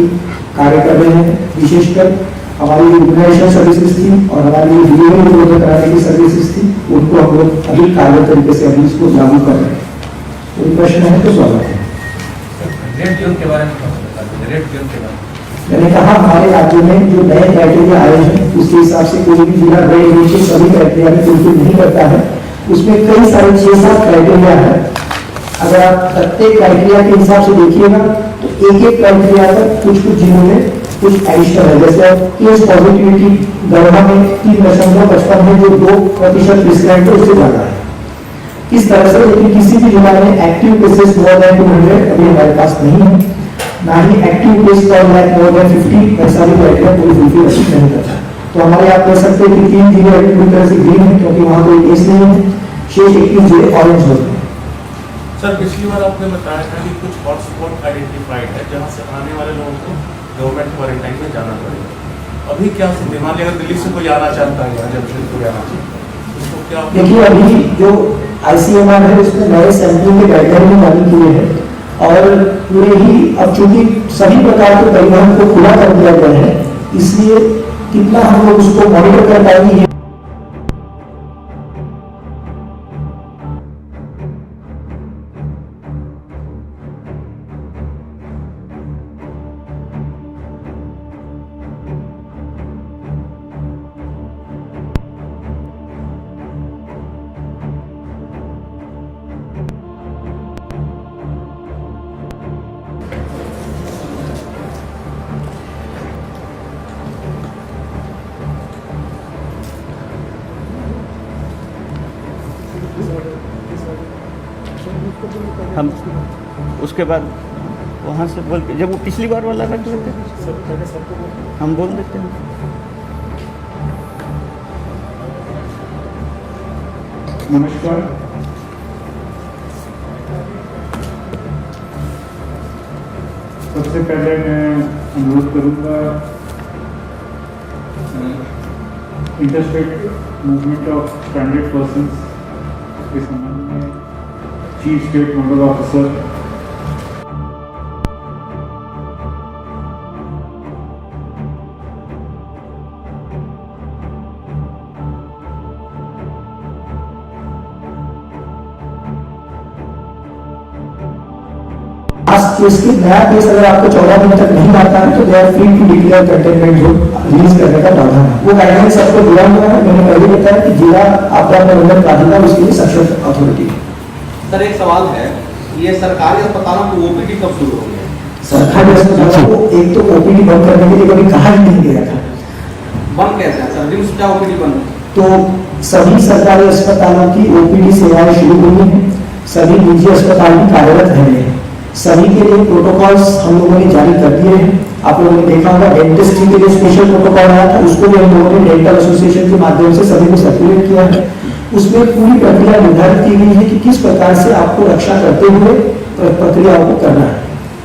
कार्य कर रहे हैं। विशेषकर हमारी जो इम्यूनाइजेशन सर्विसेज थी और हमारी जो डिलीवरी उपलब्ध कराने की सर्विसेज थी उनको हम लोग अभी कारगर तरीके से अभी इसको लागू कर रहे हैं। कोई प्रश्न है तो स्वागत है। रेड जोन के बारे में रेड जोन के बारे में मैंने कहा हमारे राज्य में जो नए क्राइटेरिया आए हैं उसके हिसाब से कोई भी जिला रेड जोन के सभी क्राइटेरिया में फुलफिल नहीं करता है। उसमें कई सारे 6-7 क्राइटेरिया है। अगर आप प्रत्येक क्राइटेरिया के हिसाब से देखिएगा तो एक क्राइटेरिया पर कुछ जिलों में कुछ एडिशनल है। जैसे केस पॉजिटिविटी गणना में 3.55 है जो 2% प्रिस्क्राइब है उससे ज्यादा है। इस तरह से लेकिन किसी भी जिला में एक्टिव केसेस मोर देन 200 अभी हमारे पास नहीं है, ना ही एक्टिव केस पर मोर देन 50 ऐसा भी क्राइटेरिया कोई फुलफिल नहीं करता। तो हमारे आप कह सकते हैं कि 3 जिले पूरी तरह से ग्रीन है क्योंकि वहाँ कोई केस नहीं है, शेष 21 जिले ऑरेंज होते हैं। सर पिछली बार आपने बताया था कि कुछ हॉटस्पॉट आइडेंटिफाइड है जहाँ से आने वाले लोगों को गवर्नमेंट क्वारंटाइन में जाना पड़ेगा। अभी क्या स्थिति, मान लीजिए अगर दिल्ली से कोई आना चाहता है या जमशेदपुर आना चाहता है उसको क्या? देखिए अभी जो ICMR है उसमें नए सैंपलिंग के गाइडलाइन जारी किए हैं और पूरे ही अब चूंकि सभी प्रकार के परिवहन को खुला कर दिया गया है इसलिए कितना हम लोग उसको मॉनिटर कर पाएंगे। हम उसके बाद वहाँ से बोल के जब वो पिछली बार वाला रख देते हैं हम बोल देते हैं। नमस्कार। सबसे पहले मैं अनुरोध करूंगा interstate movement of stranded persons के संबंध में chief state nodal officer case के नया केस अगर आपको 14 दिन तक नहीं आता है तो they are free to declare containment zone release करने का प्रावधान है। वो गाइडलाइन सबको दिया हुआ है। मैंने पहले बताया कि जिला आपदा प्रबंधन प्राधिकार उसके लिए सक्षम अथॉरिटी है। सर एक सवाल है, ये सरकारी अस्पतालों को OPD कब शुरू हो गया? सरकारी अस्पतालों को एक तो OPD बंद करने के लिए कभी कहा ही नहीं गया था। बंद कैसे है सर? रिम्स क्या OPD बंद? तो सभी सरकारी अस्पतालों की OPD सेवाएं शुरू हुई हैं, सभी निजी अस्पताल भी कार्यरत हैं। सभी के लिए प्रोटोकॉल्स हम लोगों ने जारी कर दिए हैं। आप लोगों ने देखा होगा डेंटिस्ट्री के लिए स्पेशल प्रोटोकॉल आया था, उसको भी हम लोगों ने डेंटल एसोसिएशन के माध्यम से सभी को सर्कुलेट किया है। उसमें पूरी प्रक्रिया निर्धारित की गई है कि किस प्रकार से आपको रक्षा करते हुए प्रक्रियाओं को करना है।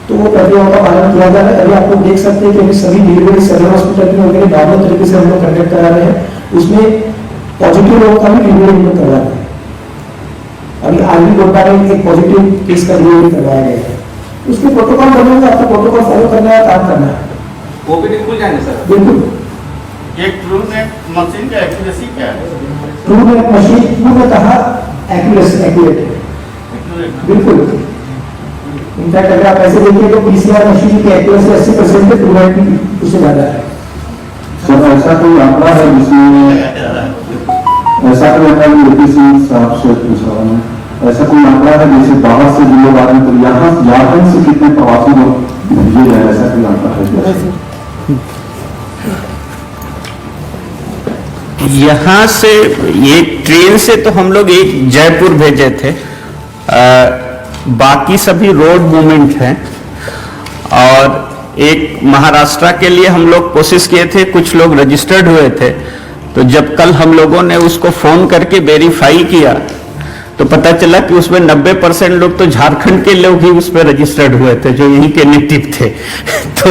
तो वो प्रक्रियाओं का पालन किया जा रहा है। अभी आप लोग देख सकते हैं कि अभी सभी डिलीवरी सर्वे हॉस्पिटल में वगैरह नॉर्मल तरीके से हम लोग कंडक्ट करा रहे हैं। उसमें पॉजिटिव लोगों का भी डिलीवरी हम लोग करवा रहे हैं। अभी आर्मी कोटा में एक पॉजिटिव केस का डिलीवरी करवाया गया है। उसके प्रोटोकॉल बने हुए, आपको प्रोटोकॉल फॉलो करना है, काम करना है। OPD खुल जाएंगे सर? बिल्कुल। एक ट्रूनेट मशीन का एक्यूरेसी क्या है? ट्रूनेट मशीन पूर्णतः एक्यूरेट है, बिल्कुल। इनफैक्ट अगर आप ऐसे देखिए तो PCR मशीन की एक्यूरेसी 80% है, ट्रूनेट की उससे ज्यादा है। सर ऐसा कोई आंकड़ा है जिसमें ऐसा कोई आंकड़ा APC साहब से पूछ रहा हूँ, ऐसा कोई आंकड़ा है जैसे बाहर से जो लोग आ रहे हैं तो यहाँ झारखंड से कितने प्रवासी लोग भेजे हैं, ऐसा कोई आंकड़ा है? यहाँ से ये ट्रेन से तो हम लोग एक जयपुर भेजे थे, बाकी सभी रोड मूवमेंट हैं और एक महाराष्ट्र के लिए हम लोग कोशिश किए थे, कुछ लोग रजिस्टर्ड हुए थे। तो जब कल हम लोगों ने उसको फोन करके वेरीफाई किया तो पता चला कि उसमें 90% लोग तो झारखंड के लोग ही उस पर रजिस्टर्ड हुए थे, जो यहीं के नेटिव थे। तो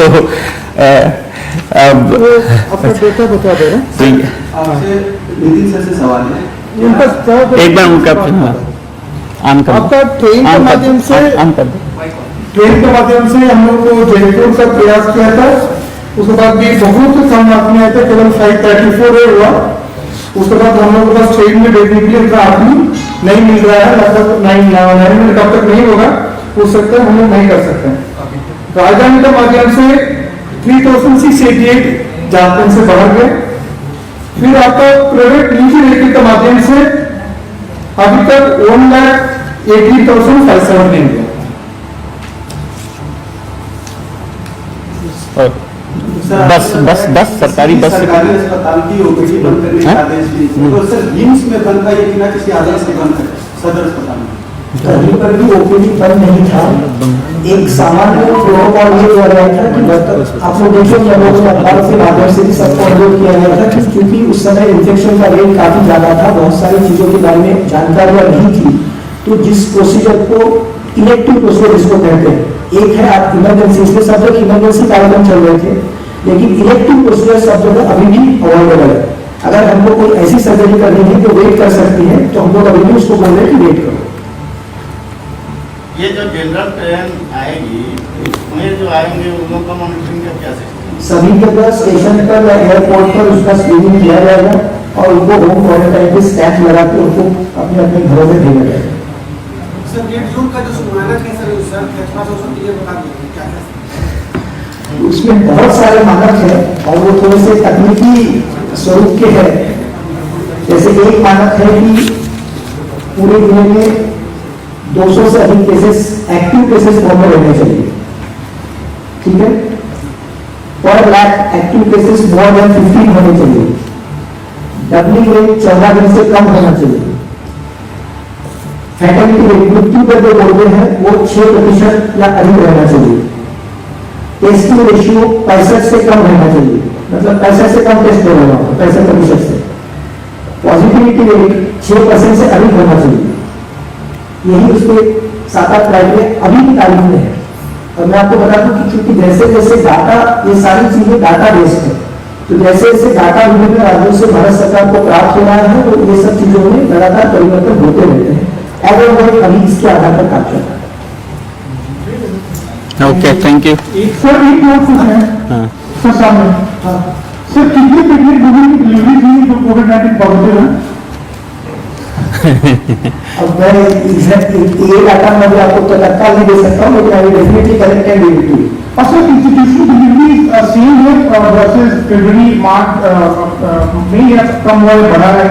अब अपना डेटा बता दे रहे तो आपसे नितिन सर से सवाल है, एक बार उनका ऑन कर आपका ट्रेन के माध्यम से ऑन कर दो। ट्रेन के माध्यम से हम लोग को जयपुर का प्रयास किया था, उसके बाद भी बहुत कम मार्क में आया था, केवल 534 हुआ। उसके बाद हम लोग के पास ट्रेन में बैठने के लिए इतना आदमी नहीं मिल रहा है, लगभग 9 मिनट कब तक नहीं होगा, हो सकता है हम लोग नहीं कर सकते हैं। राजधानी के माध्यम से 3688 झारखंड से बाहर गए। फिर आपका प्राइवेट निजी व्हीकल के माध्यम से अभी तक 1,80,507 नहीं गया। बस सरकारी बस से सरकारी अस्पताल की ओपीडी बंद करने का आदेश दिया, तो सर रिम्स में बंद था, ये बिना किसी आदेश के बंद है सदर अस्पताल में। कहीं पर भी ओपीडी बंद नहीं था। एक सामान्य प्रोटोकॉल ये किया गया था कि आप लोग देखिए कि हम लोगों ने अखबार के माध्यम से भी सबको अनुरोध किया गया था कि क्योंकि उस समय इन्फेक्शन का रेट काफी ज्यादा था, बहुत सारी चीजों के बारे में जानकारियां नहीं थी, तो जिस प्रोसीजर को इलेक्टिव प्रोसीजर जिसको कहते हैं, एक है आप इमरजेंसी, इसलिए सब लोग इमरजेंसी कार्यक्रम चल रहे थे, लेकिन इलेक्टिव प्रोसीजर सब जगह अभी भी अवेलेबल है। अगर हमको कोई ऐसी सर्जरी करनी है तो वेट कर सकती है, तो हम लोग अभी भी उसको बोल रहे हैं कि वेट करो। ये जो जनरल ट्रेन आएगी, उसमें जो आएंगे उन लोगों का मॉनिटरिंग का क्या सिस्टम? सभी जगह स्टेशन पर या एयरपोर्ट पर उसका स्क्रीनिंग किया जाएगा और उनको होम क्वारंटाइन के स्टैम्प लगा के उनको अपने अपने घरों में भेजा जाएगा। सर डेट जून का जो शुरुआत है सर, सर बता दीजिए क्या उसमें बहुत सारे मानक हैं और वो थोड़े से तकनीकी स्वरूप के हैं। जैसे एक मानक है कि पूरे जिले में 200 से अधिक केसेस, एक्टिव केसेस फॉर्म में रहने चाहिए, ठीक है। पर lakh active cases more than 15 होने चाहिए। डबलिंग रेट 14 दिन से कम होना चाहिए। फैटेलिटी रेट, मृत्यु दर जो बोलते हैं वो 6% या अधिक रहना चाहिए। टेस्टिंग रेशियो 65 से कम रहना चाहिए, मतलब 65 से कम टेस्ट हो रहा है, 65% से। पॉजिटिविटी रेट 6% से अधिक होना चाहिए। यही उसके 7-8 क्राइटेरिया अभी की तारीख में है। और मैं आपको बता दूं कि क्योंकि जैसे जैसे डाटा, ये सारी चीजें डाटा बेस्ड है, तो जैसे जैसे डाटा विभिन्न राज्यों से भारत सरकार को प्राप्त हो रहा है, तो ये सब चीजों में लगातार परिवर्तन होते रहते हैं। अगर वो अभी इसके आधार पर काम चल रहा है। Okay, thank you. सर एक और कुछ है सर सामने, सर कितने प्रेग्नेंट वुमेन की डिलीवरी थी जो कोविड-19 पॉजिटिव है? अब मैं ये डाटा मैं आपको तत्काल नहीं दे सकता हूँ, लेकिन I definitely collect and give it to you. Also, institutional delivery same है versus February, March में या कम हुआ है, बढ़ा है?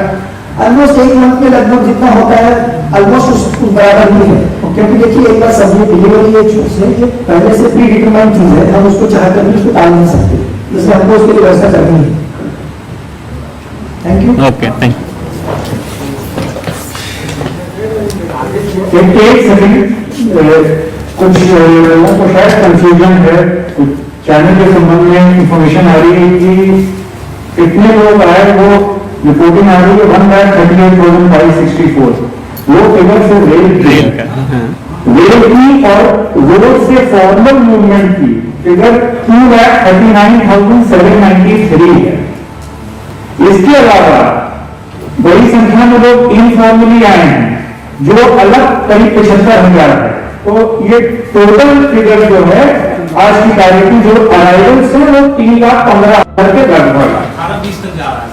ऑलमोस्ट एक मंथ में लगभग जितना होता है ऑलमोस्ट उसको बराबर ही है, क्योंकि देखिए एक बार सब्जी डिलीवरी ये पहले से प्री डिटरमाइंड चीज है, हम उसको चाह कर भी उसको टाल नहीं सकते, इसलिए हमको उसके लिए व्यवस्था करनी है। Thank you. Okay, thank you. एक सेकंड, कुछ लोगों को शायद कंफ्यूजन है, कुछ चैनल के संबंध में इंफॉर्मेशन आ रही है कि कितने लोग आए, वो रिपोर्टिंग आ रही है 1,38,564। वो फिगर से रेल की और रोड से फॉर्मल मूवमेंट की फिगर 2,39,793 है। इसके अलावा बड़ी संख्या में लोग इनफॉर्मली आए हैं, जो अलग करीब 75,000 है। तो ये टोटल फिगर जो है आज की तारीख की जो अराइवल्स है वो 3,15,000 के लगभग 18-20 तक जा रहा है।